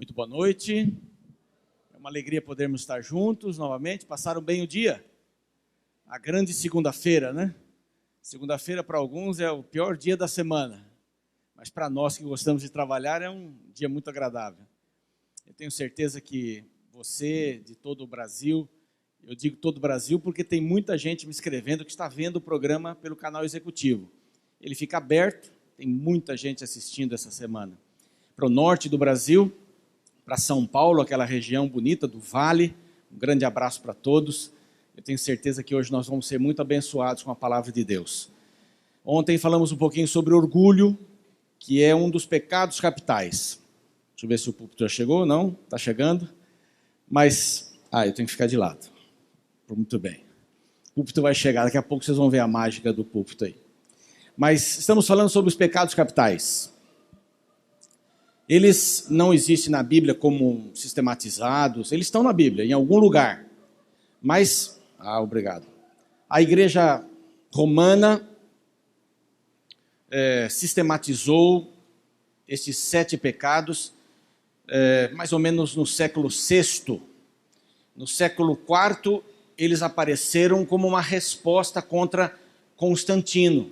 Muito boa noite. É uma alegria podermos estar juntos novamente. Passaram bem o dia? A grande segunda-feira, né? Segunda-feira para alguns é o pior dia da semana, mas para nós que gostamos de trabalhar é um dia muito agradável. Eu tenho certeza que você, de todo o Brasil, eu digo todo o Brasil porque tem muita gente me escrevendo que está vendo o programa pelo canal executivo. Ele fica aberto, tem muita gente assistindo essa semana. Para o norte do Brasil, para São Paulo, aquela região bonita do Vale, um grande abraço para todos. Eu tenho certeza que hoje nós vamos ser muito abençoados com a palavra de Deus. Ontem falamos um pouquinho sobre orgulho, que é um dos pecados capitais. Deixa eu ver se o púlpito já chegou, não? Está chegando? Mas, eu tenho que ficar de lado. Muito bem. O púlpito vai chegar, daqui a pouco vocês vão ver a mágica do púlpito aí. Mas estamos falando sobre os pecados capitais. Eles não existem na Bíblia como sistematizados, eles estão na Bíblia, em algum lugar. Mas, obrigado. A igreja romana sistematizou estes 7 pecados mais ou menos no século VI. No século IV, eles apareceram como uma resposta contra Constantino,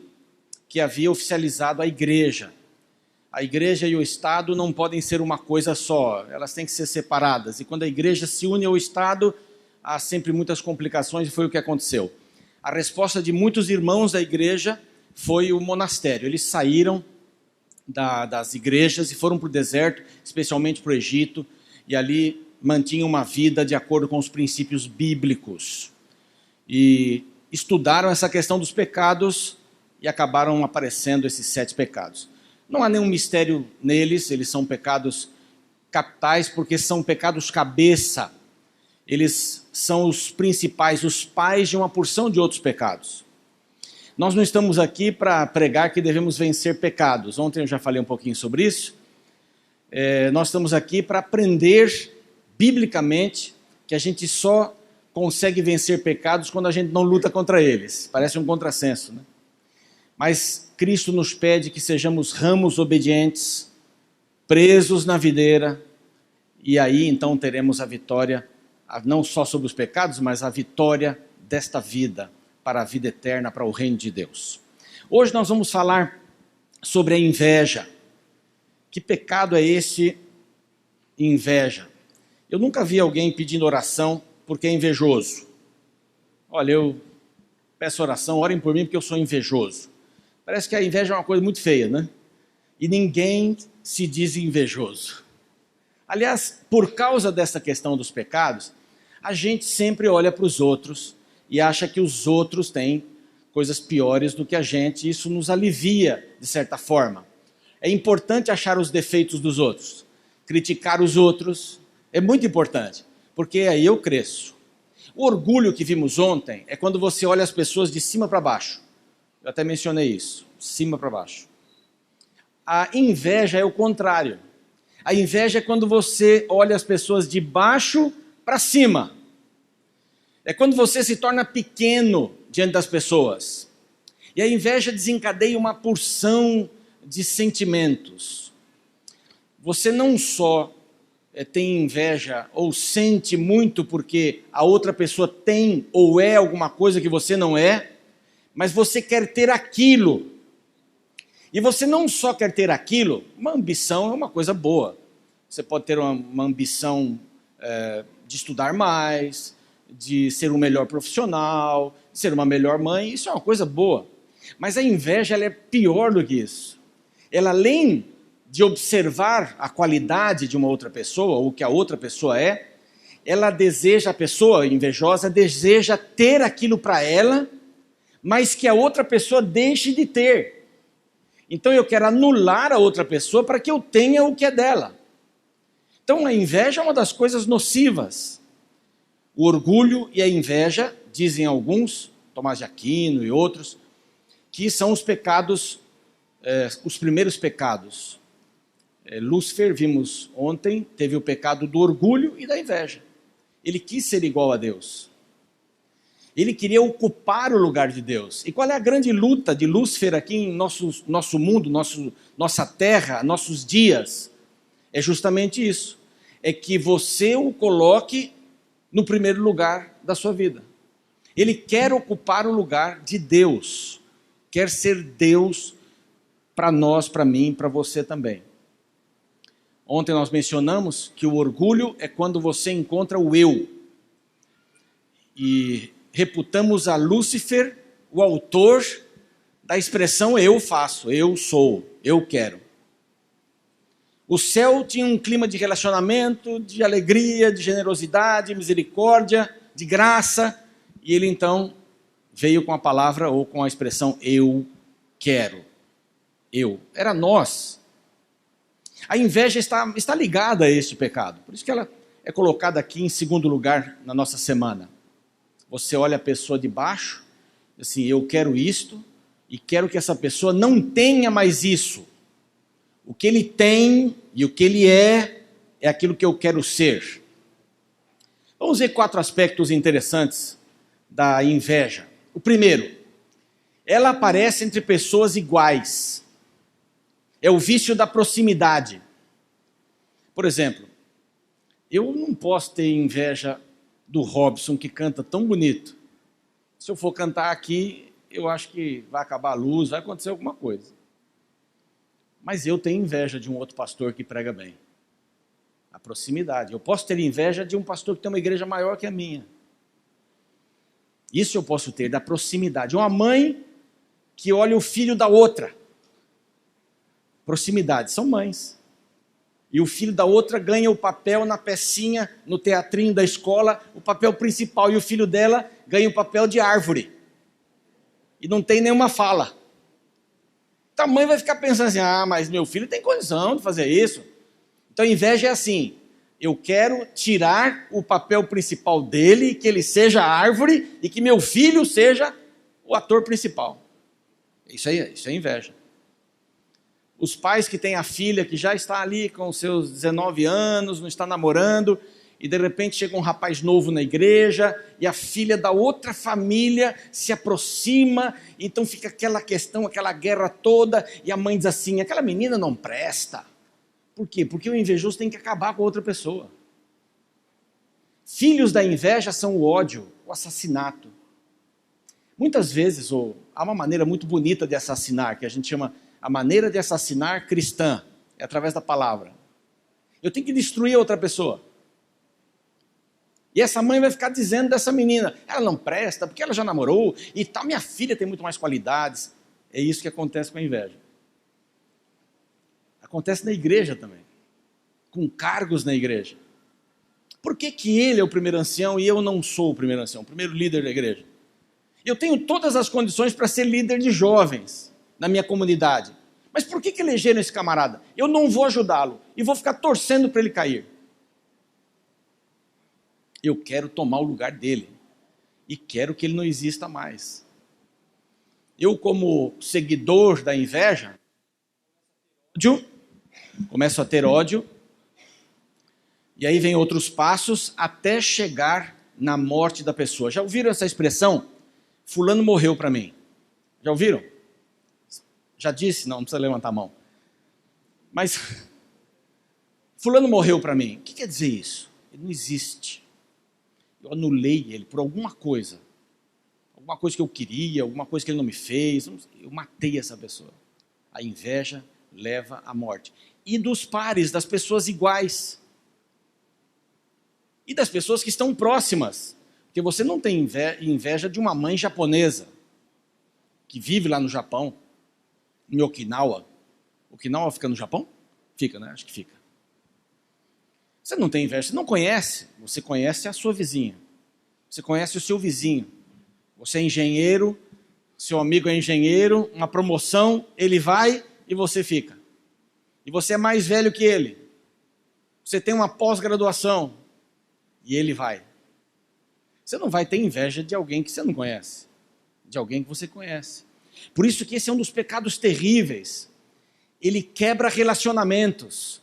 que havia oficializado a igreja. A igreja e o Estado não podem ser uma coisa só, elas têm que ser separadas. E quando a igreja se une ao Estado, há sempre muitas complicações e foi o que aconteceu. A resposta de muitos irmãos da igreja foi o monastério. Eles saíram das igrejas e foram para o deserto, especialmente para o Egito, e ali mantinham uma vida de acordo com os princípios bíblicos. E estudaram essa questão dos pecados e acabaram aparecendo esses 7 pecados. Não há nenhum mistério neles, eles são pecados capitais porque são pecados cabeça. Eles são os principais, os pais de uma porção de outros pecados. Nós não estamos aqui para pregar que devemos vencer pecados. Ontem eu já falei um pouquinho sobre isso. Nós estamos aqui para aprender biblicamente que a gente só consegue vencer pecados quando a gente não luta contra eles. Parece um contrassenso, né? Mas Cristo nos pede que sejamos ramos obedientes, presos na videira, e aí então teremos a vitória, não só sobre os pecados, mas a vitória desta vida, para a vida eterna, para o reino de Deus. Hoje nós vamos falar sobre a inveja. Que pecado é esse, inveja? Eu nunca vi alguém pedindo oração porque é invejoso. Olha, eu peço oração, orem por mim porque eu sou invejoso. Parece que a inveja é uma coisa muito feia, né? E ninguém se diz invejoso. Aliás, por causa dessa questão dos pecados, a gente sempre olha para os outros e acha que os outros têm coisas piores do que a gente. E isso nos alivia, de certa forma. É importante achar os defeitos dos outros. Criticar os outros é muito importante, porque aí eu cresço. O orgulho que vimos ontem é quando você olha as pessoas de cima para baixo. Eu até mencionei isso, de cima para baixo. A inveja é o contrário. A inveja é quando você olha as pessoas de baixo para cima. É quando você se torna pequeno diante das pessoas. E a inveja desencadeia uma porção de sentimentos. Você não só tem inveja ou sente muito porque a outra pessoa tem ou é alguma coisa que você não é, mas você quer ter aquilo. E você não só quer ter aquilo, uma ambição é uma coisa boa. Você pode ter uma ambição de estudar mais, de ser um melhor profissional, de ser uma melhor mãe, isso é uma coisa boa. Mas a inveja ela é pior do que isso. Ela, além de observar a qualidade de uma outra pessoa, ou o que a outra pessoa é, ela deseja, a pessoa invejosa deseja ter aquilo para ela, mas que a outra pessoa deixe de ter. Então eu quero anular a outra pessoa para que eu tenha o que é dela. Então a inveja é uma das coisas nocivas. O orgulho e a inveja, dizem alguns, Tomás de Aquino e outros, que são os pecados, os primeiros pecados. Lúcifer, vimos ontem, teve o pecado do orgulho e da inveja. Ele quis ser igual a Deus. Ele queria ocupar o lugar de Deus. E qual é a grande luta de Lúcifer aqui em nosso mundo, nossa terra, nossos dias? É justamente isso. é que você o coloque no primeiro lugar da sua vida. Ele quer ocupar o lugar de Deus, quer ser Deus para nós, para mim, para você também. Ontem nós mencionamos que o orgulho é quando você encontra o eu. E reputamos a Lúcifer o autor da expressão eu faço, eu sou, eu quero. O céu tinha um clima de relacionamento, de alegria, de generosidade, misericórdia, de graça, e ele então veio com a palavra ou com a expressão eu quero. Eu. Era nós. A inveja está ligada a este pecado, por isso que ela é colocada aqui em segundo lugar na nossa semana. Você olha a pessoa de baixo, assim, eu quero isto, e quero que essa pessoa não tenha mais isso. O que ele tem e o que ele é aquilo que eu quero ser. Vamos ver 4 aspectos interessantes da inveja. O primeiro, ela aparece entre pessoas iguais. É o vício da proximidade. Por exemplo, eu não posso ter inveja do Robson, que canta tão bonito. Se eu for cantar aqui, eu acho que vai acabar a luz, vai acontecer alguma coisa. Mas eu tenho inveja de um outro pastor que prega bem. A proximidade. Eu posso ter inveja de um pastor que tem uma igreja maior que a minha. Isso eu posso ter, da proximidade. Uma mãe que olha o filho da outra. Proximidade, são mães. E o filho da outra ganha o papel na pecinha, no teatrinho da escola, o papel principal. E o filho dela ganha o papel de árvore. E não tem nenhuma fala. Então a mãe vai ficar pensando assim, mas meu filho tem condição de fazer isso. Então a inveja é assim, eu quero tirar o papel principal dele, que ele seja a árvore, e que meu filho seja o ator principal. Isso é inveja. Os pais que têm a filha que já está ali com seus 19 anos, não está namorando, e de repente chega um rapaz novo na igreja, e a filha da outra família se aproxima, então fica aquela questão, aquela guerra toda, e a mãe diz assim, aquela menina não presta. Por quê? Porque o invejoso tem que acabar com a outra pessoa. Filhos da inveja são o ódio, o assassinato. Muitas vezes, há uma maneira muito bonita de assassinar, que a gente chama a maneira de assassinar cristã, é através da palavra. Eu tenho que destruir a outra pessoa. E essa mãe vai ficar dizendo dessa menina, ela não presta, porque ela já namorou, e tal, minha filha tem muito mais qualidades. É isso que acontece com a inveja. Acontece na igreja também, com cargos na igreja. Por que ele é o primeiro ancião e eu não sou o primeiro ancião, o primeiro líder da igreja? Eu tenho todas as condições para ser líder de jovens na minha comunidade. Mas por que elegeram esse camarada? Eu não vou ajudá-lo e vou ficar torcendo para ele cair. Eu quero tomar o lugar dele e quero que ele não exista mais. Eu, como seguidor da inveja, começo a ter ódio, e aí vem outros passos até chegar na morte da pessoa. Já ouviram essa expressão? Fulano morreu para mim. Já ouviram? Já disse? Não precisa levantar a mão. Mas, fulano morreu para mim. O que quer dizer isso? Ele não existe. Eu anulei ele por alguma coisa que eu queria, alguma coisa que ele não me fez, eu matei essa pessoa. A inveja leva à morte. E dos pares, das pessoas iguais. E das pessoas que estão próximas. Porque você não tem inveja de uma mãe japonesa, que vive lá no Japão, em Okinawa. Okinawa fica no Japão? Fica, né? Acho que fica. Você não tem inveja, você não conhece, você conhece a sua vizinha. Você conhece o seu vizinho. Você é engenheiro, seu amigo é engenheiro, uma promoção, ele vai e você fica. E você é mais velho que ele. Você tem uma pós-graduação e ele vai. Você não vai ter inveja de alguém que você não conhece, de alguém que você conhece. Por isso que esse é um dos pecados terríveis. Ele quebra relacionamentos.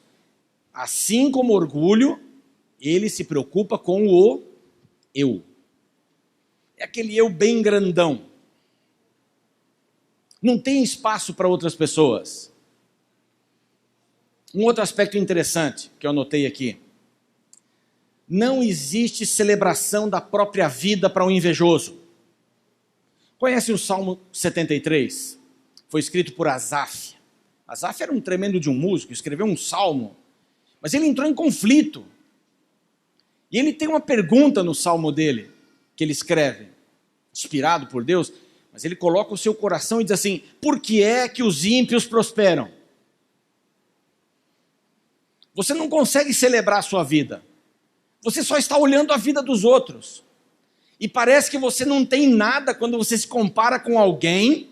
Assim como o orgulho, ele se preocupa com o eu. É aquele eu bem grandão. Não tem espaço para outras pessoas. Um outro aspecto interessante que eu anotei aqui. Não existe celebração da própria vida para um invejoso. Conhece o Salmo 73? Foi escrito por Asaf. Asaf era um tremendo de um músico, escreveu um salmo, mas ele entrou em conflito. E ele tem uma pergunta no salmo dele, que ele escreve, inspirado por Deus, mas ele coloca o seu coração e diz assim: por que é que os ímpios prosperam? Você não consegue celebrar a sua vida. Você só está olhando a vida dos outros. E parece que você não tem nada quando você se compara com alguém,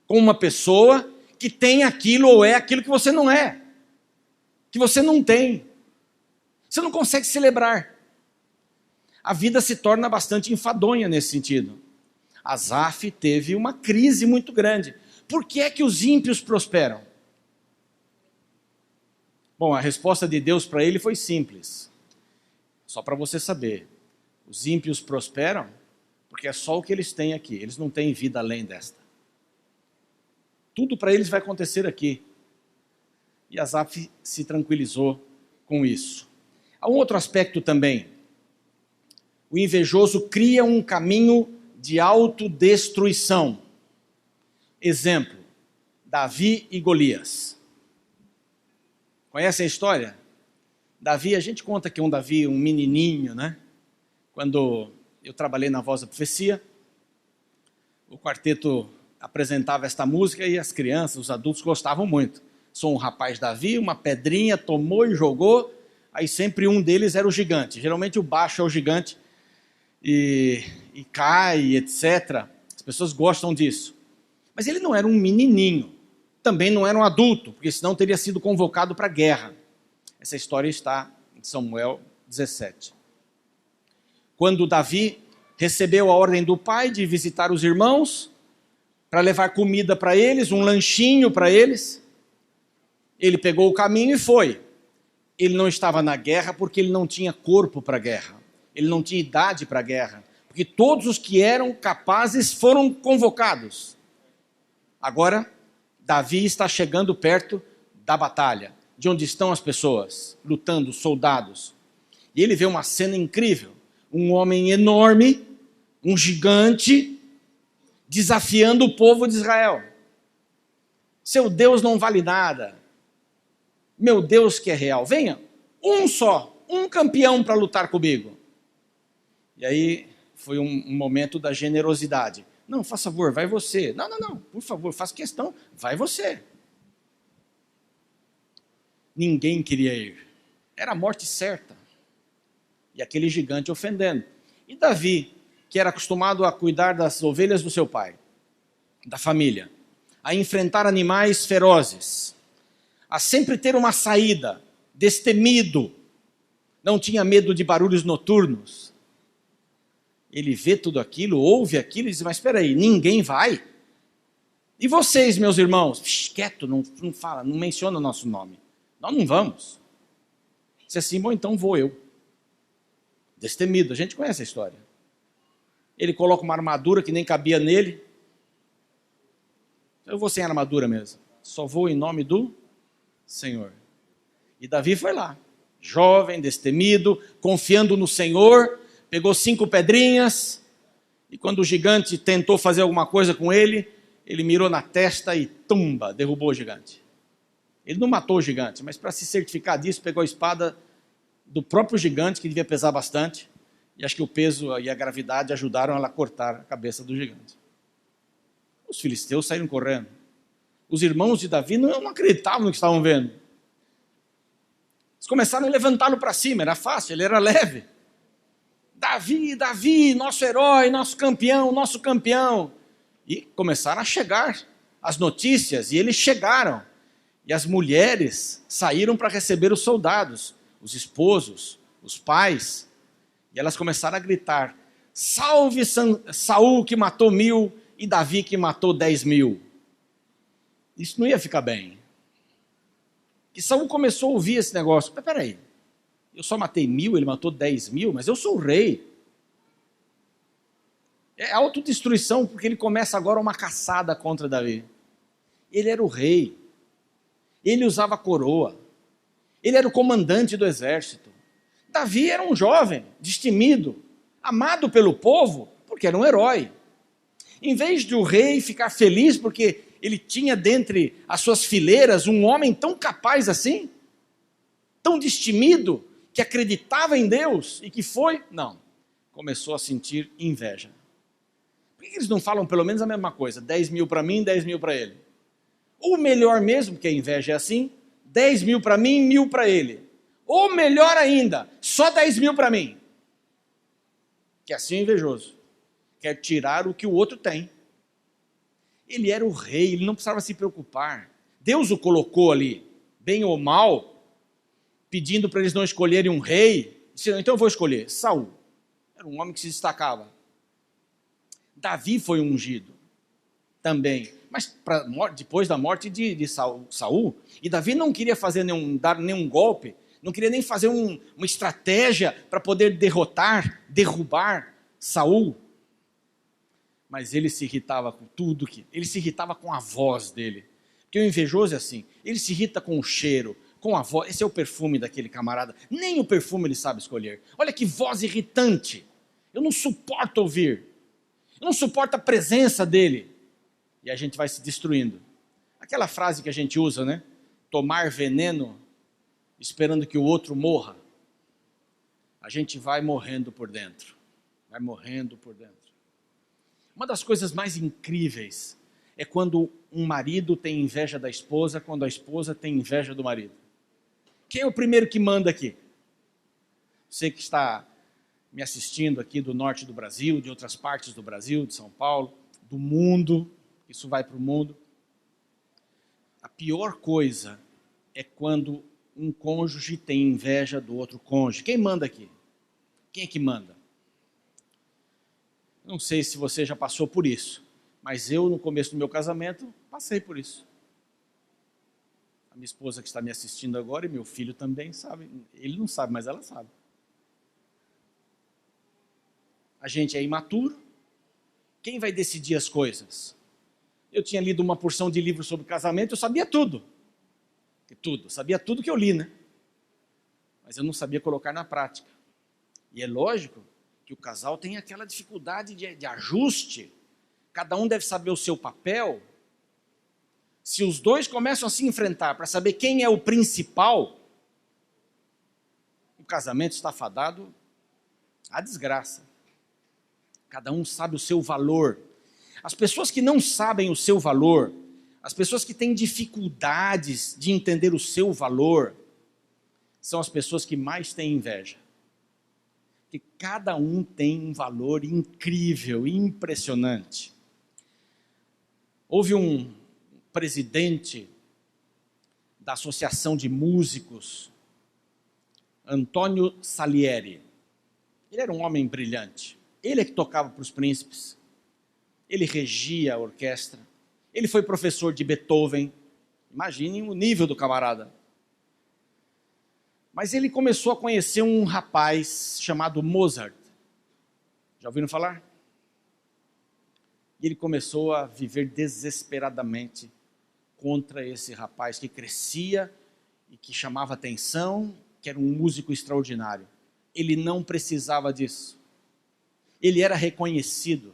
com uma pessoa que tem aquilo ou é aquilo que você não é. Que você não tem. Você não consegue celebrar. A vida se torna bastante enfadonha nesse sentido. Asaf teve uma crise muito grande. Por que é que os ímpios prosperam? Bom, a resposta de Deus para ele foi simples. Só para você saber. Os ímpios prosperam porque é só o que eles têm aqui. Eles não têm vida além desta. Tudo para eles vai acontecer aqui. E Asaf se tranquilizou com isso. Há um outro aspecto também. O invejoso cria um caminho de autodestruição. Exemplo, Davi e Golias. Conhece a história? Davi, a gente conta que Davi, um menininho, né? Quando eu trabalhei na Voz da Profecia, o quarteto apresentava esta música e as crianças, os adultos gostavam muito. Sou um rapaz Davi, uma pedrinha tomou e jogou, aí sempre um deles era o gigante. Geralmente o baixo é o gigante e cai, etc. As pessoas gostam disso. Mas ele não era um menininho, também não era um adulto, porque senão teria sido convocado para a guerra. Essa história está em Samuel 17. Quando Davi recebeu a ordem do pai de visitar os irmãos, para levar comida para eles, um lanchinho para eles, ele pegou o caminho e foi. Ele não estava na guerra porque ele não tinha corpo para a guerra. Ele não tinha idade para a guerra. Porque todos os que eram capazes foram convocados. Agora, Davi está chegando perto da batalha, de onde estão as pessoas, lutando, soldados. E ele vê uma cena incrível. Um homem enorme, um gigante, desafiando o povo de Israel. Seu Deus não vale nada. Meu Deus que é real. Venha, um só, um campeão para lutar comigo. E aí foi um momento da generosidade. Não, faça favor, vai você. Não, por favor, faça questão, vai você. Ninguém queria ir. Era a morte certa. E aquele gigante ofendendo. E Davi, que era acostumado a cuidar das ovelhas do seu pai, da família, a enfrentar animais ferozes, a sempre ter uma saída, destemido, não tinha medo de barulhos noturnos. Ele vê tudo aquilo, ouve aquilo e diz: mas espera aí, ninguém vai? E vocês, meus irmãos? Quieto, não fala, não menciona o nosso nome. Nós não vamos. Disse assim: bom, então vou eu. Destemido, a gente conhece a história. Ele coloca uma armadura que nem cabia nele. Eu vou sem armadura mesmo. Só vou em nome do Senhor. E Davi foi lá, jovem, destemido, confiando no Senhor, pegou 5 pedrinhas, e quando o gigante tentou fazer alguma coisa com ele, ele mirou na testa e tumba, derrubou o gigante. Ele não matou o gigante, mas para se certificar disso, pegou a espada do próprio gigante, que devia pesar bastante, e acho que o peso e a gravidade ajudaram ela a cortar a cabeça do gigante. Os filisteus saíram correndo. Os irmãos de Davi não acreditavam no que estavam vendo. Eles começaram a levantá-lo para cima, era fácil, ele era leve. Davi, nosso herói, nosso campeão. E começaram a chegar as notícias, e eles chegaram. E as mulheres saíram para receber os soldados, os esposos, os pais. E elas começaram a gritar: salve Saul que matou 1000 e Davi que matou 10.000. Isso não ia ficar bem. E Saul começou a ouvir esse negócio. Mas peraí, eu só matei 1000, ele matou 10.000, mas eu sou o rei. É autodestruição, porque ele começa agora uma caçada contra Davi. Ele era o rei. Ele usava coroa. Ele era o comandante do exército. Davi era um jovem, destemido, amado pelo povo, porque era um herói. Em vez de o rei ficar feliz porque ele tinha dentre as suas fileiras um homem tão capaz assim, tão destemido, que acreditava em Deus e que foi, não, começou a sentir inveja. Por que eles não falam pelo menos a mesma coisa? 10 mil para mim, 10 mil para ele. Ou melhor mesmo, porque a inveja é assim, 10 mil para mim, 1.000 para ele. Ou melhor ainda, só 10 mil para mim. Que assim é invejoso. Quer tirar o que o outro tem. Ele era o rei, ele não precisava se preocupar. Deus o colocou ali, bem ou mal, pedindo para eles não escolherem um rei. Disse, então eu vou escolher Saul. Era um homem que se destacava. Davi foi ungido também, mas depois da morte de Saul, e Davi não queria dar nenhum golpe, não queria nem fazer uma estratégia para poder derrubar Saul, mas ele se irritava com tudo, ele se irritava com a voz dele, porque o invejoso é assim, ele se irrita com o cheiro, com a voz, esse é o perfume daquele camarada, nem o perfume ele sabe escolher, olha que voz irritante, eu não suporto ouvir, eu não suporto a presença dele, e a gente vai se destruindo. Aquela frase que a gente usa, né? Tomar veneno esperando que o outro morra. A gente vai morrendo por dentro. Vai morrendo por dentro. Uma das coisas mais incríveis é quando um marido tem inveja da esposa, quando a esposa tem inveja do marido. Quem é o primeiro que manda aqui? Você que está me assistindo aqui do norte do Brasil, de outras partes do Brasil, de São Paulo, do mundo, isso vai para o mundo. A pior coisa é quando um cônjuge tem inveja do outro cônjuge. Quem manda aqui? Quem é que manda? Não sei se você já passou por isso, mas eu, no começo do meu casamento, passei por isso. A minha esposa que está me assistindo agora e meu filho também sabe. Ele não sabe, mas ela sabe. A gente é imaturo. Quem vai decidir as coisas? Eu tinha lido uma porção de livros sobre casamento, eu sabia tudo. Sabia tudo que eu li, né? Mas eu não sabia colocar na prática. E é lógico que o casal tem aquela dificuldade de ajuste. Cada um deve saber o seu papel. Se os dois começam a se enfrentar para saber quem é o principal, o casamento está fadado à desgraça. Cada um sabe o seu valor. As pessoas que não sabem o seu valor, as pessoas que têm dificuldades de entender o seu valor, são as pessoas que mais têm inveja. Porque cada um tem um valor incrível, impressionante. Houve um presidente da Associação de Músicos, Antônio Salieri. Ele era um homem brilhante. Ele é que tocava para os príncipes. Ele regia a orquestra. Ele foi professor de Beethoven. Imaginem o nível do camarada. Mas ele começou a conhecer um rapaz chamado Mozart. Já ouviram falar? E ele começou a viver desesperadamente contra esse rapaz que crescia e que chamava atenção, que era um músico extraordinário. Ele não precisava disso. Ele era reconhecido.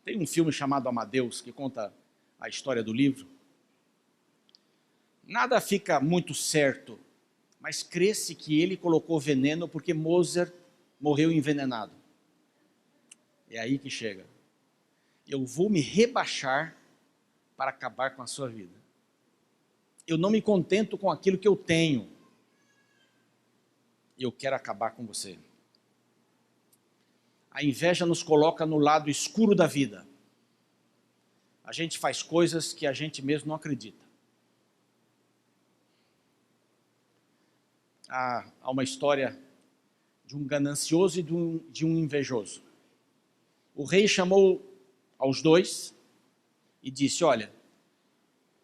Tem um filme chamado Amadeus, que conta a história do livro. Nada fica muito certo, mas crê-se que ele colocou veneno porque Mozart morreu envenenado. É aí que chega. Eu vou me rebaixar para acabar com a sua vida. Eu não me contento com aquilo que eu tenho. Eu quero acabar com você. A inveja nos coloca no lado escuro da vida. A gente faz coisas que a gente mesmo não acredita. Há uma história de um ganancioso e de um invejoso. O rei chamou aos dois e disse, olha,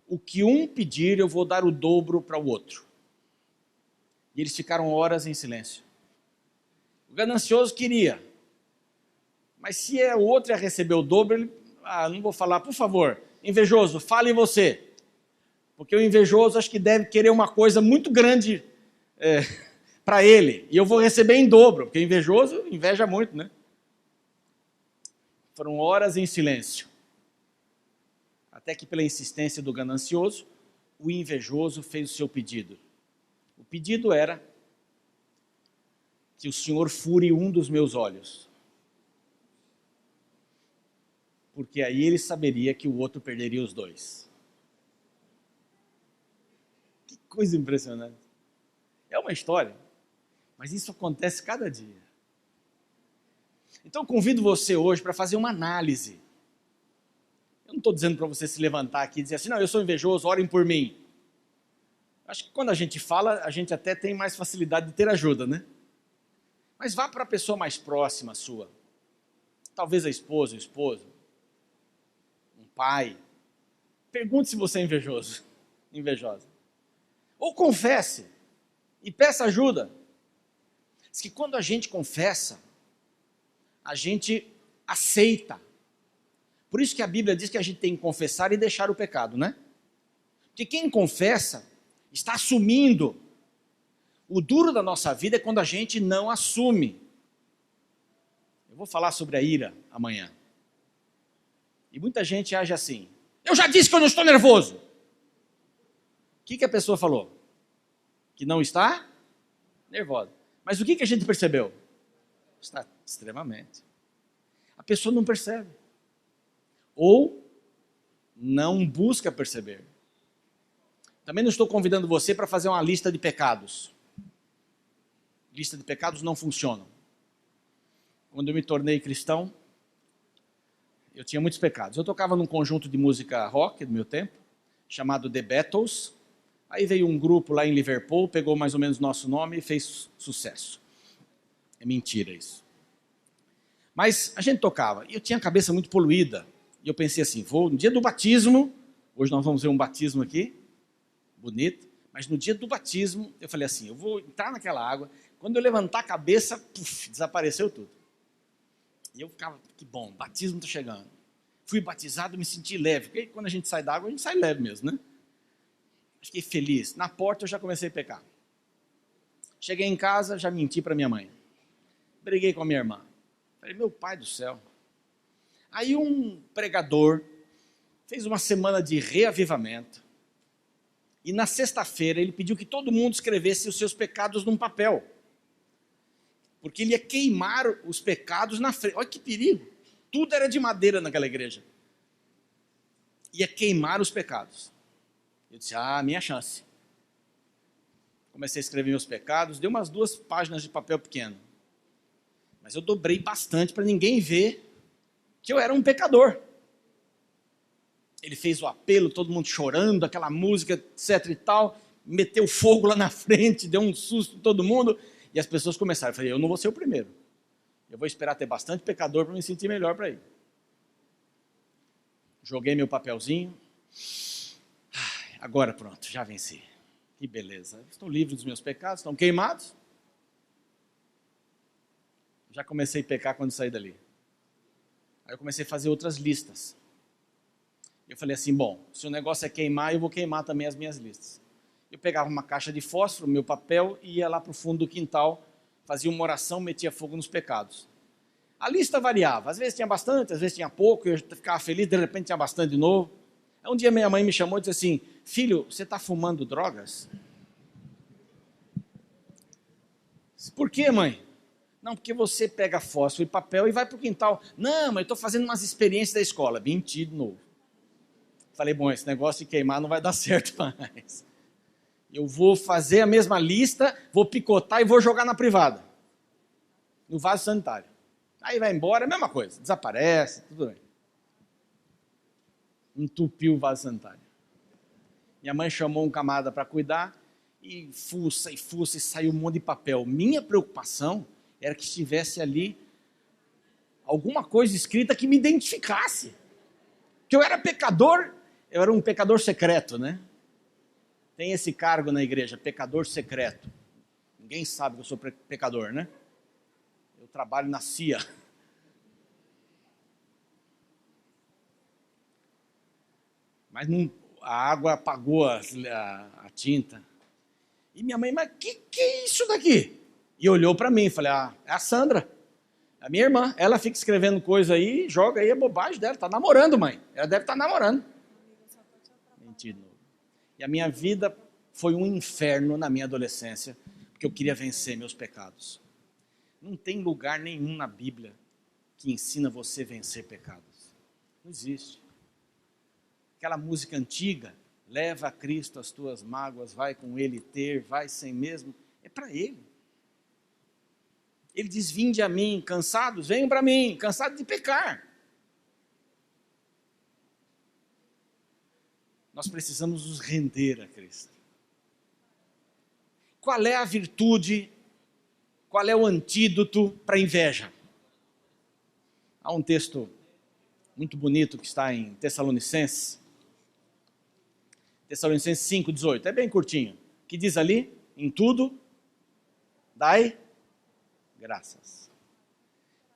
o que um pedir eu vou dar o dobro para o outro. E eles ficaram horas em silêncio. O ganancioso queria, mas se o outro ia receber o dobro, ele, não vou falar, por favor, invejoso, fale você. Porque o invejoso acho que deve querer uma coisa muito grande para ele, e eu vou receber em dobro, porque invejoso inveja muito, né? Foram horas em silêncio, até que pela insistência do ganancioso, o invejoso fez o seu pedido. O pedido era que o Senhor fure um dos meus olhos, porque aí ele saberia que o outro perderia os dois. Que coisa impressionante. É uma história, mas isso acontece cada dia. Então convido você hoje para fazer uma análise. Eu não estou dizendo para você se levantar aqui e dizer assim, não, eu sou invejoso, orem por mim. Acho que quando a gente fala, a gente até tem mais facilidade de ter ajuda, né? Mas vá para a pessoa mais próxima sua. Talvez a esposa, o esposo, um pai. Pergunte se você é invejoso, invejosa. Ou confesse e peça ajuda. Diz que quando a gente confessa, a gente aceita. Por isso que a Bíblia diz que a gente tem que confessar e deixar o pecado, né? Porque quem confessa está assumindo. O duro da nossa vida é quando a gente não assume. Eu vou falar sobre a ira amanhã. E muita gente age assim. Eu já disse que eu não estou nervoso. O que a pessoa falou? Que não está nervosa. Mas o que a gente percebeu? Está extremamente. A pessoa não percebe. Ou não busca perceber. Também não estou convidando você para fazer uma lista de pecados. Lista de pecados não funcionam. Quando eu me tornei cristão, eu tinha muitos pecados. Eu tocava num conjunto de música rock do meu tempo, chamado The Beatles. Aí veio um grupo lá em Liverpool, pegou mais ou menos nosso nome e fez sucesso. É mentira isso. Mas a gente tocava, e eu tinha a cabeça muito poluída. E eu pensei assim, vou no dia do batismo, hoje nós vamos ver um batismo aqui, bonito, mas no dia do batismo, eu falei assim, eu vou entrar naquela água, quando eu levantar a cabeça, puf, desapareceu tudo. E eu ficava, que bom, batismo está chegando. Fui batizado, me senti leve, porque quando a gente sai da água, a gente sai leve mesmo, né? Fiquei feliz. Na porta eu já comecei a pecar. Cheguei em casa, já menti para minha mãe. Briguei com a minha irmã. Falei, meu pai do céu. Aí um pregador fez uma semana de reavivamento. E na sexta-feira ele pediu que todo mundo escrevesse os seus pecados num papel. Porque ele ia queimar os pecados na frente. Olha que perigo. Tudo era de madeira naquela igreja. Ia queimar os pecados. Eu disse, minha chance. Comecei a escrever meus pecados, deu umas 2 páginas de papel pequeno. Mas eu dobrei bastante para ninguém ver que eu era um pecador. Ele fez o apelo, todo mundo chorando, aquela música, etc e tal, meteu fogo lá na frente, deu um susto em todo mundo, e as pessoas começaram. Eu falei, eu não vou ser o primeiro. Eu vou esperar ter bastante pecador para me sentir melhor para ir. Joguei meu papelzinho. Agora pronto, já venci. Que beleza. Estou livre dos meus pecados, estão queimados. Já comecei a pecar quando saí dali. Aí eu comecei a fazer outras listas. Eu falei assim, bom, se o negócio é queimar, eu vou queimar também as minhas listas. Eu pegava uma caixa de fósforo, meu papel, e ia lá para o fundo do quintal, fazia uma oração, metia fogo nos pecados. A lista variava, às vezes tinha bastante, às vezes tinha pouco, eu ficava feliz, de repente tinha bastante de novo. Aí um dia minha mãe me chamou e disse assim, filho, você está fumando drogas? Por quê, mãe? Não, porque você pega fósforo e papel e vai para o quintal. Não, mas eu estou fazendo umas experiências da escola. Menti de novo. Falei, bom, esse negócio de queimar não vai dar certo mais. Eu vou fazer a mesma lista, vou picotar e vou jogar na privada. No vaso sanitário. Aí vai embora, é a mesma coisa. Desaparece, tudo bem. Entupiu o vaso sanitário. Minha mãe chamou um camarada para cuidar e fuça e saiu um monte de papel. Minha preocupação era que estivesse ali alguma coisa escrita que me identificasse. Que eu era pecador, eu era um pecador secreto, né? Tem esse cargo na igreja, pecador secreto. Ninguém sabe que eu sou pecador, né? Eu trabalho na CIA. Mas não, a água apagou a tinta. E minha mãe, mas que é isso daqui? E olhou para mim e falei, é a Sandra, a minha irmã. Ela fica escrevendo coisa aí, joga aí, é bobagem dela. Tá namorando, mãe. Ela deve estar namorando. Mentira. E a minha vida foi um inferno na minha adolescência, porque eu queria vencer meus pecados. Não tem lugar nenhum na Bíblia que ensina você a vencer pecados. Não existe. Aquela música antiga, leva a Cristo as tuas mágoas, vai com Ele ter, vai sem mesmo, é para Ele. Ele diz, vinde a mim, cansados, venham para mim, cansados de pecar. Nós precisamos nos render a Cristo. Qual é a virtude, qual é o antídoto para a inveja? Há um texto muito bonito que está em Tessalonicenses 5:18, é bem curtinho, que diz ali, em tudo, dai graças.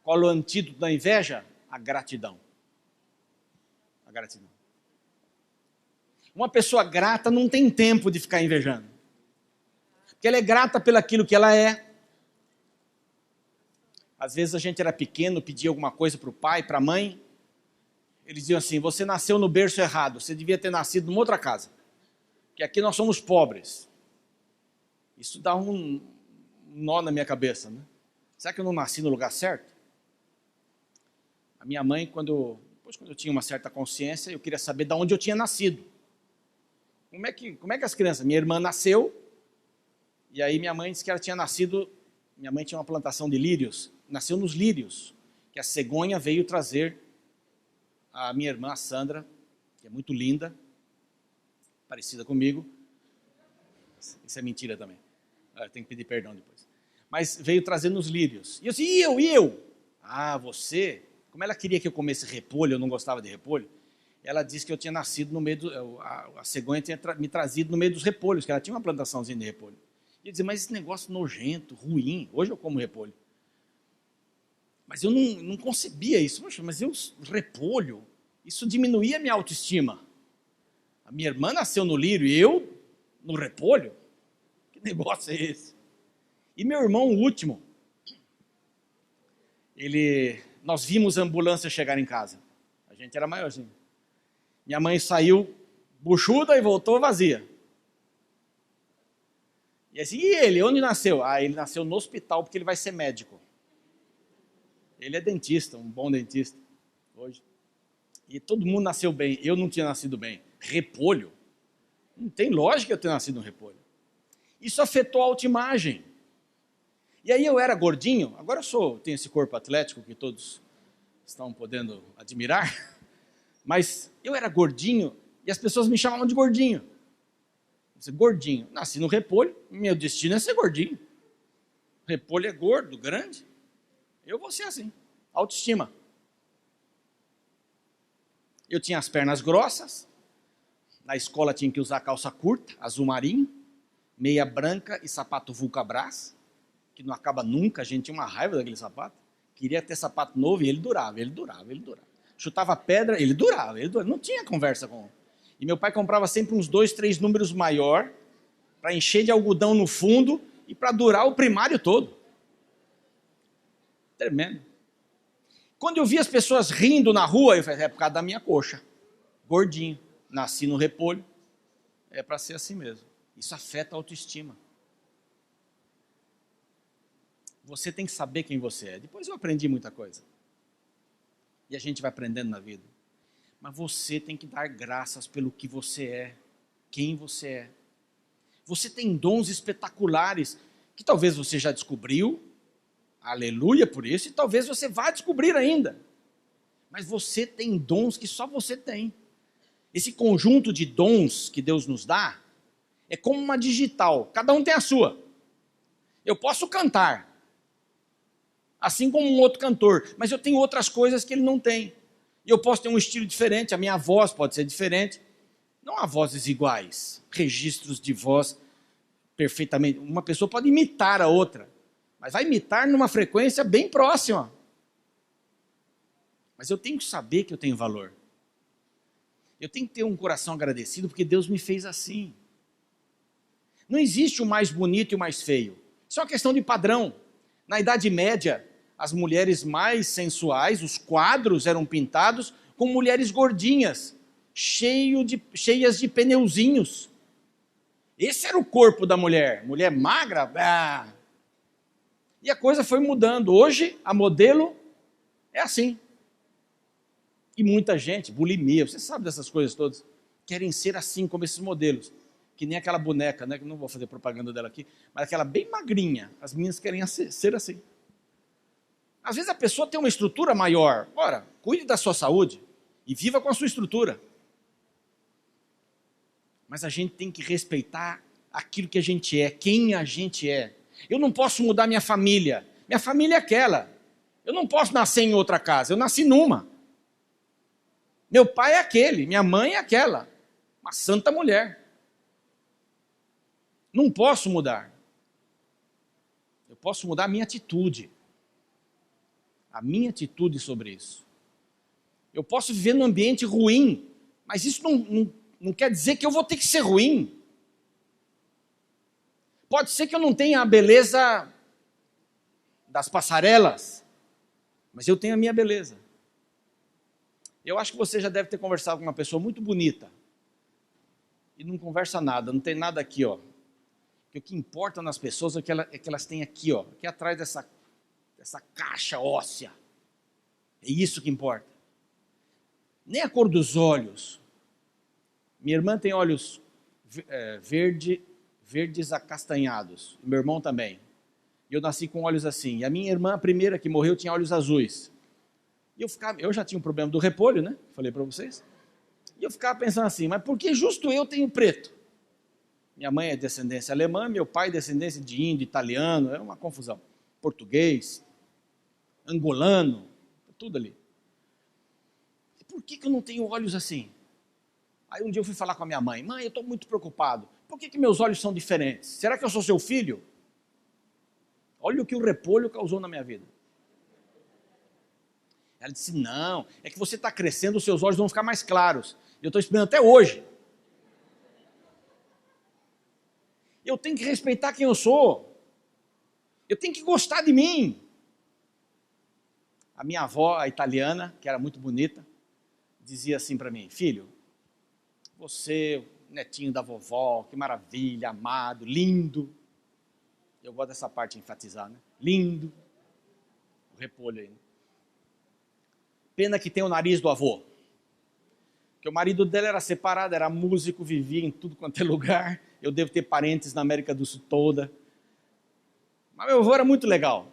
Qual é o antídoto da inveja? A gratidão. A gratidão. Uma pessoa grata não tem tempo de ficar invejando. Porque ela é grata pelaquilo que ela é. Às vezes a gente era pequeno, pedia alguma coisa para o pai, para a mãe. Eles diziam assim, você nasceu no berço errado, você devia ter nascido numa outra casa. Porque aqui nós somos pobres. Isso dá um nó na minha cabeça, né? Será que eu não nasci no lugar certo? A minha mãe, depois quando eu tinha uma certa consciência, eu queria saber de onde eu tinha nascido. Como é que as crianças... Minha irmã nasceu, e aí minha mãe disse que ela tinha nascido... Minha mãe tinha uma plantação de lírios, nasceu nos lírios, que a cegonha veio trazer a minha irmã, a Sandra, que é muito linda, parecida comigo. Isso é mentira também. Eu tenho que pedir perdão depois. Mas veio trazer nos lírios. E eu disse, e eu? Ah, você? Como ela queria que eu comesse repolho, eu não gostava de repolho, ela disse que eu tinha nascido no meio a cegonha tinha me trazido no meio dos repolhos, que ela tinha uma plantaçãozinha de repolho. E eu dizia, mas esse negócio nojento, ruim, hoje eu como repolho. Mas eu não concebia isso. Poxa, mas repolho, isso diminuía a minha autoestima. A minha irmã nasceu no lírio e eu no repolho? Que negócio é esse? E meu irmão, o último, nós vimos a ambulância chegar em casa. A gente era maiorzinho. Minha mãe saiu buchuda e voltou vazia. E assim, e ele? Onde nasceu? Ah, ele nasceu no hospital porque ele vai ser médico. Ele é dentista, um bom dentista, hoje. E todo mundo nasceu bem, eu não tinha nascido bem. Repolho? Não tem lógica eu ter nascido no repolho. Isso afetou a autoimagem. E aí eu era gordinho, agora tenho esse corpo atlético que todos estão podendo admirar, mas eu era gordinho e as pessoas me chamavam de gordinho. Gordinho, nasci no repolho, meu destino é ser gordinho. Repolho é gordo, grande, eu vou ser assim, autoestima. Eu tinha as pernas grossas, na escola tinha que usar calça curta, azul marinho, meia branca e sapato Vulcabras, que não acaba nunca, a gente tinha uma raiva daquele sapato. Queria ter sapato novo e ele durava. Chutava pedra, ele durava. Não tinha conversa com... E meu pai comprava sempre uns 2, 3 números maior, para encher de algodão no fundo e para durar o primário todo. Tremendo. Quando eu vi as pessoas rindo na rua, eu falei, é por causa da minha coxa. Gordinho, nasci no repolho, é para ser assim mesmo. Isso afeta a autoestima. Você tem que saber quem você é. Depois eu aprendi muita coisa. E a gente vai aprendendo na vida. Mas você tem que dar graças pelo que você é, quem você é. Você tem dons espetaculares que talvez você já descobriu, aleluia por isso, e talvez você vá descobrir ainda. Mas você tem dons que só você tem. Esse conjunto de dons que Deus nos dá é como uma digital, cada um tem a sua. Eu posso cantar, assim como um outro cantor, mas eu tenho outras coisas que ele não tem. E eu posso ter um estilo diferente, a minha voz pode ser diferente. Não há vozes iguais, registros de voz perfeitamente. Uma pessoa pode imitar a outra, mas vai imitar numa frequência bem próxima. Mas eu tenho que saber que eu tenho valor. Eu tenho que ter um coração agradecido porque Deus me fez assim. Não existe o mais bonito e o mais feio. Isso é uma questão de padrão. Na Idade Média, as mulheres mais sensuais, os quadros eram pintados com mulheres gordinhas, cheias de pneuzinhos. Esse era o corpo da mulher. Mulher magra, E a coisa foi mudando. Hoje, a modelo é assim. E muita gente, bulimia, você sabe dessas coisas todas, querem ser assim como esses modelos. Que nem aquela boneca, né? Que não vou fazer propaganda dela aqui, mas aquela bem magrinha. As meninas querem ser assim. Às vezes a pessoa tem uma estrutura maior. Ora, cuide da sua saúde e viva com a sua estrutura. Mas a gente tem que respeitar aquilo que a gente é, quem a gente é. Eu não posso mudar minha família. Minha família é aquela. Eu não posso nascer em outra casa. Eu nasci numa. Meu pai é aquele, minha mãe é aquela. Uma santa mulher. Não posso mudar. Eu posso mudar a minha atitude. A minha atitude sobre isso. Eu posso viver num ambiente ruim, mas isso não quer dizer que eu vou ter que ser ruim. Pode ser que eu não tenha a beleza das passarelas, mas eu tenho a minha beleza. Eu acho que você já deve ter conversado com uma pessoa muito bonita e não conversa nada, não tem nada aqui, ó. Que o que importa nas pessoas é que elas têm aqui, ó, aqui atrás dessa caixa óssea. É isso que importa. Nem a cor dos olhos. Minha irmã tem olhos verdes acastanhados. Meu irmão também. E eu nasci com olhos assim. E a minha irmã, a primeira que morreu, tinha olhos azuis. E eu já tinha um problema do repolho, né? Falei para vocês. E eu ficava pensando assim, mas por que justo eu tenho preto? Minha mãe é descendência alemã, meu pai é descendência de índio, italiano, era uma confusão. Português, angolano, tudo ali. E por que eu não tenho olhos assim? Aí um dia eu fui falar com a minha mãe, eu estou muito preocupado, por que meus olhos são diferentes? Será que eu sou seu filho? Olha o que o repolho causou na minha vida. Ela disse, não, é que você está crescendo, os seus olhos vão ficar mais claros. E eu estou esperando até hoje. Eu tenho que respeitar quem eu sou. Eu tenho que gostar de mim. A minha avó, a italiana, que era muito bonita, dizia assim para mim, filho, você, netinho da vovó, que maravilha, amado, lindo. Eu gosto dessa parte de enfatizar, né? Lindo. O repolho aí, né? Pena que tem o nariz do avô. Porque o marido dela era separado, era músico, vivia em tudo quanto é lugar. Eu devo ter parentes na América do Sul toda. Mas meu avô era muito legal.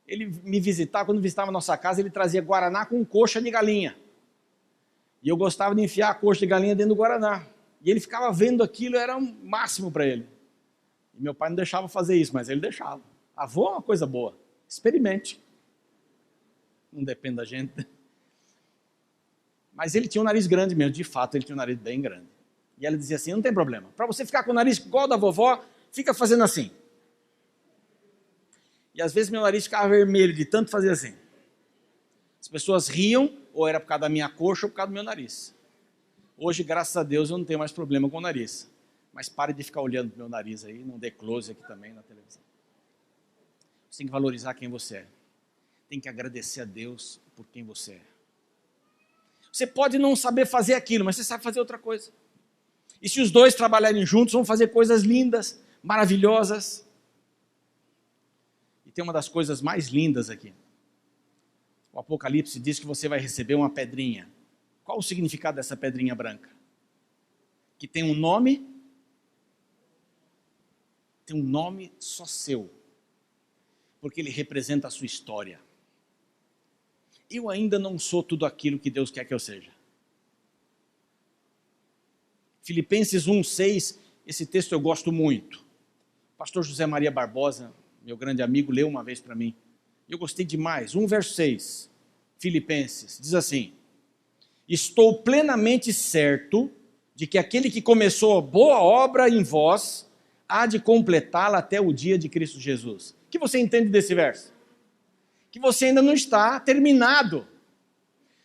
Ele me visitava, quando visitava a nossa casa, ele trazia guaraná com coxa de galinha. E eu gostava de enfiar a coxa de galinha dentro do guaraná. E ele ficava vendo aquilo, era um máximo para ele. E meu pai não deixava fazer isso, mas ele deixava. Avô é uma coisa boa. Experimente. Não depende da gente. Mas ele tinha um nariz grande mesmo, de fato, ele tinha um nariz bem grande. E ela dizia assim, não tem problema. Para você ficar com o nariz igual da vovó, fica fazendo assim. E às vezes meu nariz ficava vermelho de tanto fazer assim. As pessoas riam, ou era por causa da minha coxa ou por causa do meu nariz. Hoje, graças a Deus, eu não tenho mais problema com o nariz. Mas pare de ficar olhando para o meu nariz aí, não dê close aqui também na televisão. Você tem que valorizar quem você é. Tem que agradecer a Deus por quem você é. Você pode não saber fazer aquilo, mas você sabe fazer outra coisa. E se os dois trabalharem juntos, vão fazer coisas lindas, maravilhosas. E tem uma das coisas mais lindas aqui. O Apocalipse diz que você vai receber uma pedrinha. Qual o significado dessa pedrinha branca? Que tem um nome só seu. Porque ele representa a sua história. Eu ainda não sou tudo aquilo que Deus quer que eu seja. Filipenses 1:6, esse texto eu gosto muito. O pastor José Maria Barbosa, meu grande amigo, leu uma vez para mim. Eu gostei demais. 1:6, Filipenses, diz assim, estou plenamente certo de que aquele que começou a boa obra em vós, há de completá-la até o dia de Cristo Jesus. O que você entende desse verso? Que você ainda não está terminado.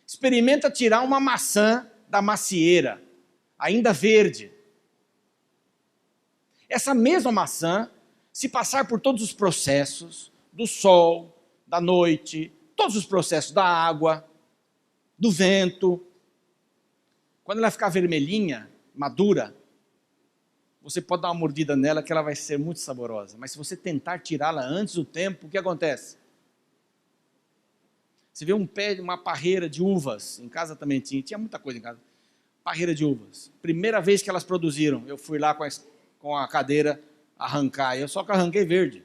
Experimenta tirar uma maçã da macieira, ainda verde. Essa mesma maçã, se passar por todos os processos, do sol, da noite, todos os processos da água, do vento, quando ela ficar vermelhinha, madura, você pode dar uma mordida nela que ela vai ser muito saborosa. Mas se você tentar tirá-la antes do tempo, o que acontece? Você vê um pé, uma parreira de uvas, em casa também tinha muita coisa em casa. Parreira de uvas. Primeira vez que elas produziram, eu fui lá com a cadeira arrancar, eu só que arranquei verde.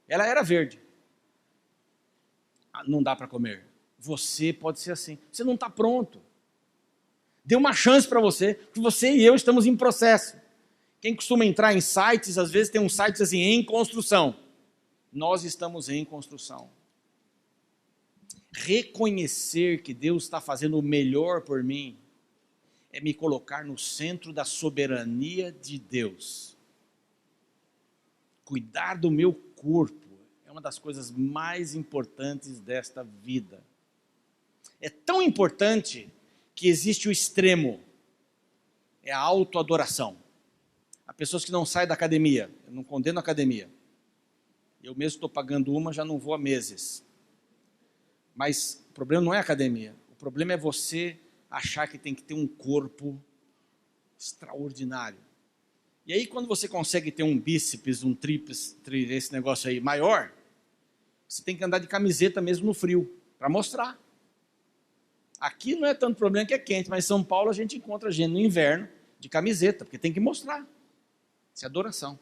Ela era verde. Não dá para comer. Você pode ser assim. Você não está pronto. Dê uma chance para você, porque você e eu estamos em processo. Quem costuma entrar em sites, às vezes tem um site assim, em construção. Nós estamos em construção. Reconhecer que Deus está fazendo o melhor por mim é me colocar no centro da soberania de Deus. Cuidar do meu corpo é uma das coisas mais importantes desta vida. É tão importante que existe o extremo, é a autoadoração. Há pessoas que não saem da academia, eu não condeno a academia. Eu mesmo estou pagando uma, já não vou há meses. Mas o problema não é a academia, o problema é você achar que tem que ter um corpo extraordinário. E aí quando você consegue ter um bíceps, um tríceps, esse negócio aí maior, você tem que andar de camiseta mesmo no frio, para mostrar. Aqui não é tanto problema que é quente, mas em São Paulo a gente encontra gente no inverno de camiseta, porque tem que mostrar. Isso é adoração.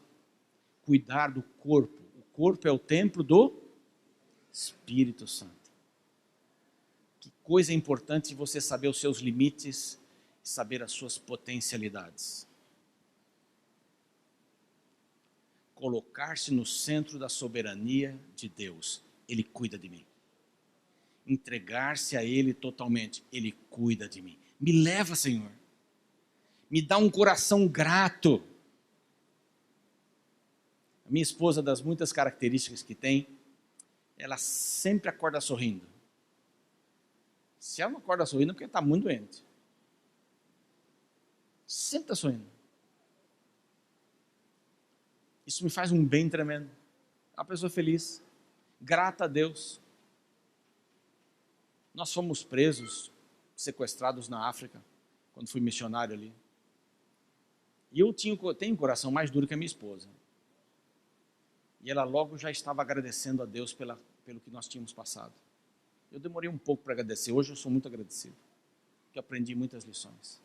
Cuidar do corpo. O corpo é o templo do Espírito Santo. Que coisa importante você saber os seus limites e saber as suas potencialidades. Colocar-se no centro da soberania de Deus. Ele cuida de mim. Entregar-se a Ele totalmente. Ele cuida de mim. Me leva, Senhor. Me dá um coração grato. A minha esposa, das muitas características que tem, ela sempre acorda sorrindo. Se ela não acorda sorrindo, é porque está muito doente. Sempre está sorrindo. Isso me faz um bem tremendo. Uma pessoa feliz, grata a Deus. Nós fomos presos, sequestrados na África, quando fui missionário ali. E eu tenho um coração mais duro que a minha esposa. E ela logo já estava agradecendo a Deus pelo que nós tínhamos passado. Eu demorei um pouco para agradecer, hoje eu sou muito agradecido, porque aprendi muitas lições.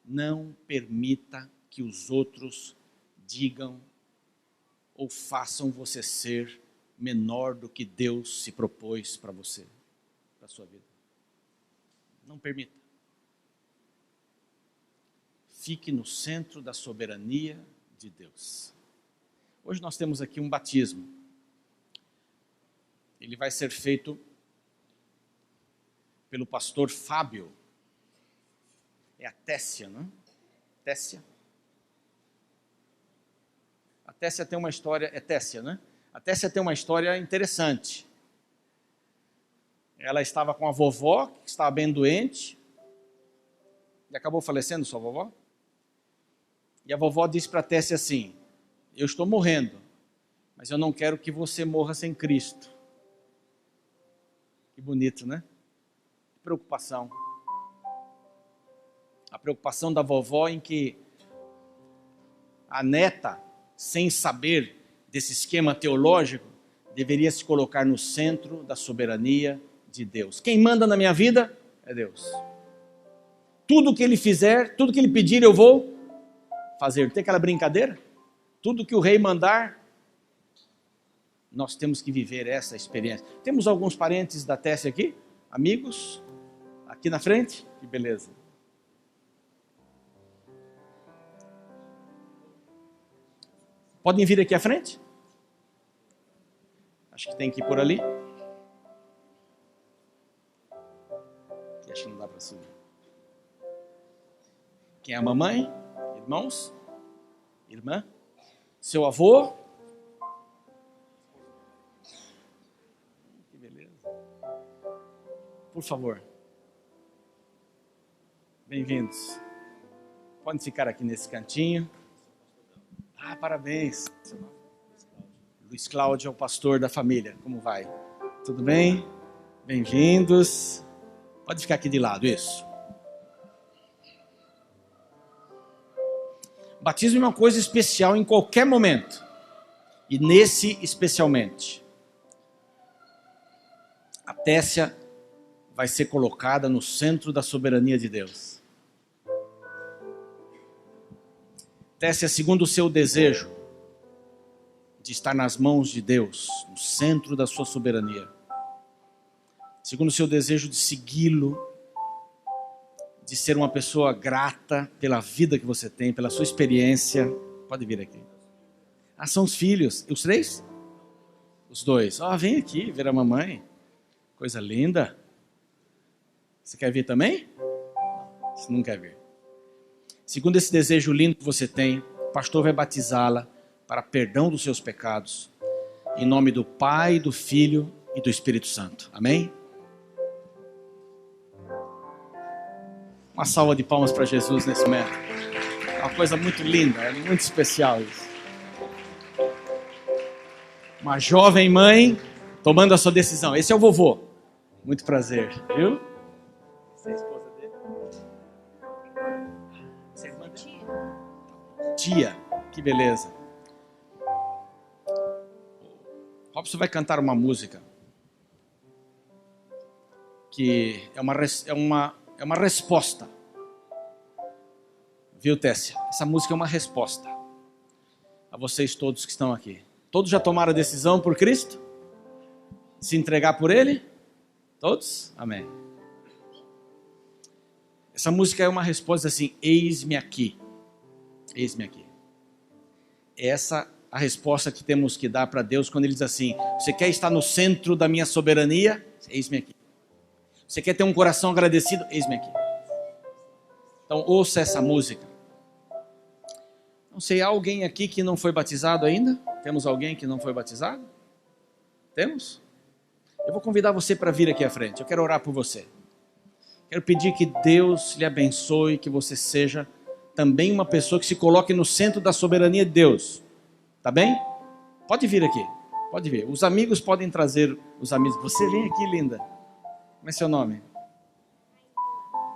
Não permita que os outros digam ou façam você ser menor do que Deus se propôs para você, para a sua vida. Não permita. Fique no centro da soberania de Deus. Hoje nós temos aqui um batismo. Ele vai ser feito pelo pastor Fábio. É a Tessia, não é? Tessia. A Tessia tem uma história, é Tessia, né? A Tessia tem uma história interessante. Ela estava com a vovó, que estava bem doente, e acabou falecendo sua vovó. E a vovó disse para a Tessia assim: eu estou morrendo, mas eu não quero que você morra sem Cristo. Que bonito, né? Preocupação. A preocupação da vovó em que a neta, sem saber desse esquema teológico, deveria se colocar no centro da soberania de Deus. Quem manda na minha vida é Deus. Tudo que Ele fizer, tudo que Ele pedir, eu vou fazer. Tem aquela brincadeira? Tudo que o rei mandar, nós temos que viver essa experiência. Temos alguns parentes da Tessia aqui? Amigos? Aqui na frente? Que beleza. Podem vir aqui à frente? Acho que tem que ir por ali. Acho que não dá para subir. Quem é a mamãe? Irmãos? Irmã? Seu avô? Que beleza. Por favor. Bem-vindos. Podem ficar aqui nesse cantinho. Ah, parabéns. Luiz Cláudio é o pastor da família. Como vai? Tudo bem? Bem-vindos. Pode ficar aqui de lado, isso. Batismo é uma coisa especial em qualquer momento. E nesse especialmente. A Tessia vai ser colocada no centro da soberania de Deus. Tessia, segundo o seu desejo de estar nas mãos de Deus, no centro da sua soberania, segundo o seu desejo de segui-lo, de ser uma pessoa grata pela vida que você tem, pela sua experiência. Pode vir aqui. Ah, são os filhos. Os 3? Os 2. Vem aqui ver a mamãe. Coisa linda. Você quer vir também? Você não quer vir. Segundo esse desejo lindo que você tem, o pastor vai batizá-la para perdão dos seus pecados. Em nome do Pai, do Filho e do Espírito Santo. Amém? Uma salva de palmas para Jesus nesse momento. É uma coisa muito linda, é muito especial isso. Uma jovem mãe tomando a sua decisão. Esse é o vovô. Muito prazer, viu? Você é a esposa dele? Você é irmã dele? Tia, que beleza. Robson vai cantar uma música que é uma resposta. Viu, Tessia? Essa música é uma resposta a vocês todos que estão aqui. Todos já tomaram a decisão por Cristo? Se entregar por Ele? Todos? Amém. Essa música é uma resposta assim: eis-me aqui. Eis-me aqui. Essa é a resposta que temos que dar para Deus quando Ele diz assim: você quer estar no centro da minha soberania? Eis-me aqui. Você quer ter um coração agradecido? Eis-me aqui. Então ouça essa música. Não sei, há alguém aqui que não foi batizado ainda? Temos alguém que não foi batizado? Temos? Eu vou convidar você para vir aqui à frente. Eu quero orar por você. Quero pedir que Deus lhe abençoe, que você seja também uma pessoa que se coloque no centro da soberania de Deus. Tá bem? Pode vir aqui. Pode vir. Os amigos podem trazer os amigos. Você vem aqui, linda. Como é seu nome?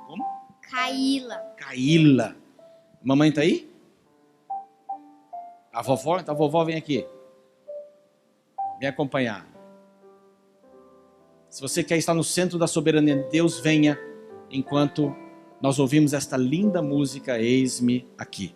Como? Caíla. Caíla. Mamãe tá aí? A vovó? Então a vovó vem aqui. Vem acompanhar. Se você quer estar no centro da soberania de Deus, venha enquanto nós ouvimos esta linda música, Eis-me aqui.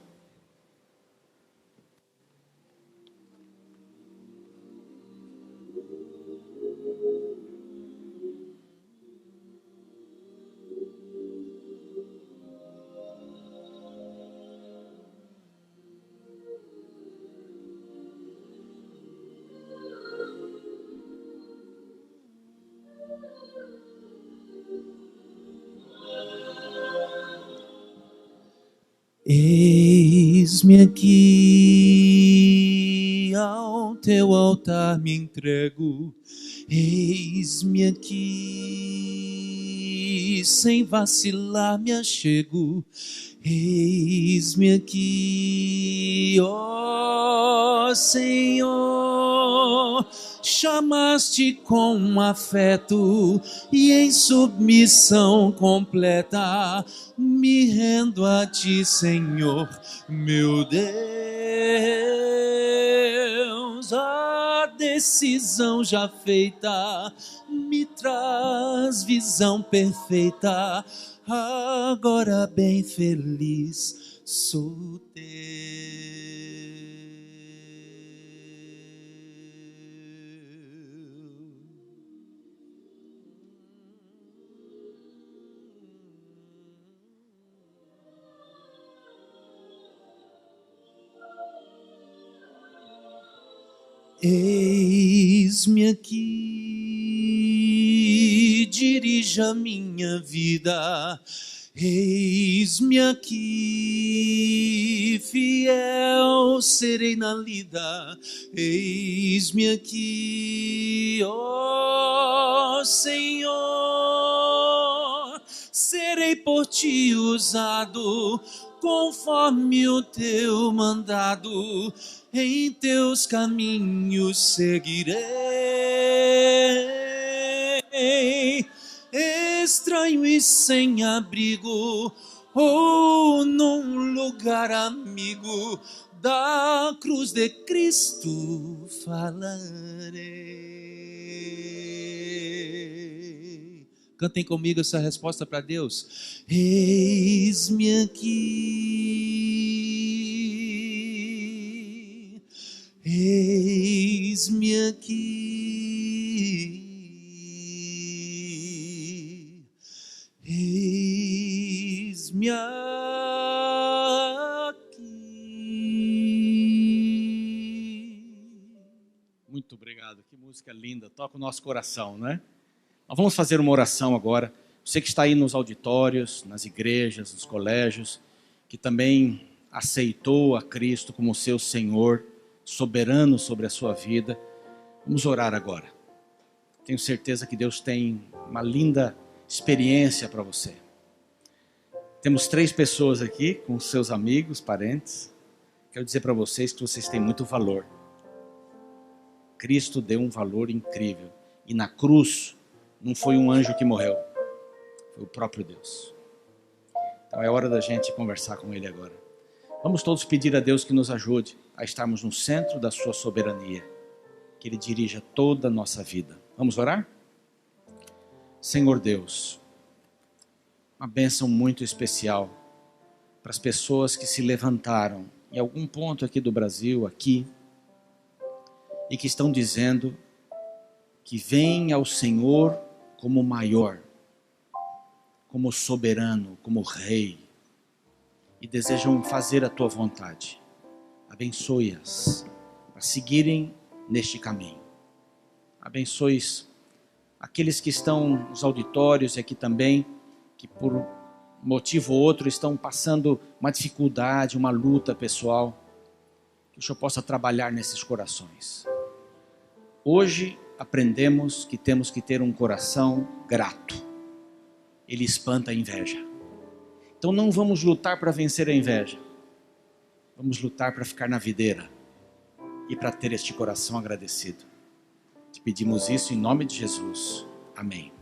Eis-me aqui, ao teu altar me entrego. Eis-me aqui, sem vacilar me achego. Eis-me aqui, ó Senhor. Chamaste com afeto e em submissão completa me rendo a ti, Senhor, meu Deus. A decisão já feita me traz visão perfeita. Agora bem feliz sou teu. Eis-me aqui, dirija minha vida. Eis-me aqui, fiel serei na lida. Eis-me aqui, ó Senhor, serei por ti usado conforme o teu mandado, em teus caminhos seguirei. Estranho e sem abrigo, ou num lugar amigo, da cruz de Cristo falarei. Cantem comigo essa resposta para Deus. Eis-me aqui, eis-me aqui, eis-me aqui. Muito obrigado, que música linda, toca o nosso coração, né? Nós vamos fazer uma oração agora. Você que está aí nos auditórios, nas igrejas, nos colégios, que também aceitou a Cristo como seu Senhor, soberano sobre a sua vida, vamos orar agora. Tenho certeza que Deus tem uma linda experiência para você. Temos 3 pessoas aqui com seus amigos, parentes. Quero dizer para vocês que vocês têm muito valor. Cristo deu um valor incrível. E na cruz não foi um anjo que morreu, foi o próprio Deus. Então é hora da gente conversar com Ele agora. Vamos todos pedir a Deus que nos ajude a estarmos no centro da sua soberania, que Ele dirija toda a nossa vida. Vamos orar? Senhor Deus, uma bênção muito especial para as pessoas que se levantaram em algum ponto aqui do Brasil, aqui, e que estão dizendo que vem ao Senhor como maior, como soberano, como rei, e desejam fazer a tua vontade. Abençoe-as para seguirem neste caminho. Abençoe aqueles que estão nos auditórios e aqui também, que por motivo ou outro estão passando uma dificuldade, uma luta pessoal, que o Senhor possa trabalhar nesses corações. Hoje aprendemos que temos que ter um coração grato. Ele espanta a inveja. Então não vamos lutar para vencer a inveja. Vamos lutar para ficar na videira e para ter este coração agradecido. Te pedimos isso em nome de Jesus. Amém.